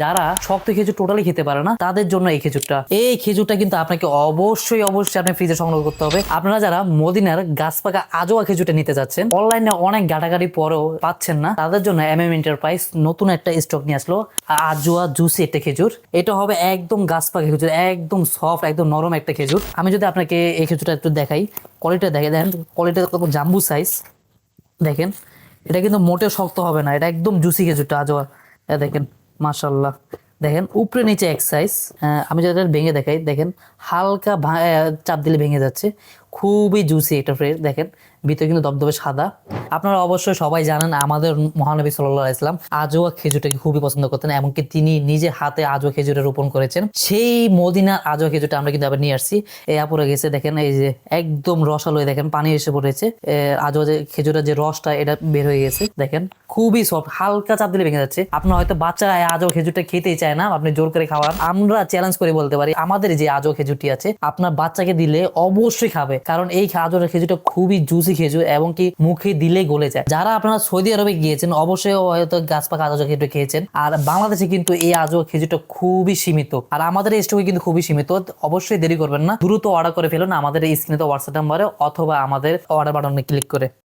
যারা শক্ত খেজুর টোটালি খেতে পারে না তাদের জন্য এই খেজুরটা কিন্তু আপনাকে অবশ্যই আপনি ফ্রিজে সংগ্রহ করতে হবে। আপনারা যারা মদিনার গাছ পাকা আজোয়া খেজুরটা নিতে যাচ্ছেন, অনলাইনে অনেক ঘাটাঘাটি পরেও পাচ্ছেন না, তাদের জন্য এমএম এন্টারপ্রাইজ নতুন একটা স্টক নিয়ে আসলো, আজোয়া জুসি একটা খেজুর। এটা হবে একদম গাছ পাকা খেজুর, একদম সফট, একদম নরম একটা খেজুর। আমি যদি আপনাকে এই খেজুরটা একটু দেখাই, কোয়ালিটিটা দেখে দেন, কোয়ালিটিটা কত জাম্বু সাইজ দেখেন। এটা কিন্তু মোটেও শক্ত হবে না, এটা একদম জুসি খেজুরটা আজোয়া। দেখেন, মাশাল্লাহ, দেখেন উপরে নিচে এক সাইজ। আমি যদি এটা ভেঙে দেখাই, দেখেন হালকা চাপ দিলে ভেঙে যাচ্ছে। খুবই জুসি এটা ফ্রেশ, দেখেন ভিতরে কিন্তু দবদবে সাদা। আপনারা অবশ্যই সবাই জানেন আমাদের মহানবী সাল্লাল্লাহু আলাইহি ওয়াসাল্লাম আজওয়া খেজুরটাকে খুবই পছন্দ করতেন, এমনকি তিনি নিজে হাতে আজওয়া খেজুরে রোপণ করেছেন। সেই মদিনার আজওয়া খেজুরটা আমরা কিন্তু আবার নিয়ে আসছি। এই আপুরে গেছে, দেখেন এই যে একদম রসালো, দেখেন পানি এসে পড়েছে। আজওয়া যে খেজুরের যে রসটা এটা বের হয়ে গেছে, দেখেন খুবই সফট, হালকা চাপ দিলে ভেঙে যাচ্ছে। আপনার হয়তো বাচ্চারা আজওয়া খেজুরটা খেতেই চায় না, আপনি জোর করে খাওয়ান। আমরা চ্যালেঞ্জ করে বলতে পারি আমাদের যে আজওয়া খেজুরটি আছে আপনার বাচ্চাকে দিলে অবশ্যই খাবে, কারণ এই আজওয়া খেজুরটা খুবই জুসি খেজুর এবং কি মুখে দিলেই গলে যায়। যারা আপনারা সৌদি আরবে গিয়েছেন অবশ্যই হয়তো গাছ পাকা আজওয়া খেজুর খেয়েছেন, আর বাংলাদেশে কিন্তু এই আজওয়া খেজুরটা খুবই সীমিত, আর আমাদের এই স্টকে কিন্তু খুবই সীমিত। অবশ্যই দেরি করবেন না, দ্রুত অর্ডার করে ফেলুন আমাদের এই স্ক্রিনে হোয়াটসঅ্যাপ নাম্বারে অথবা আমাদের অর্ডার বাটনে ক্লিক করে।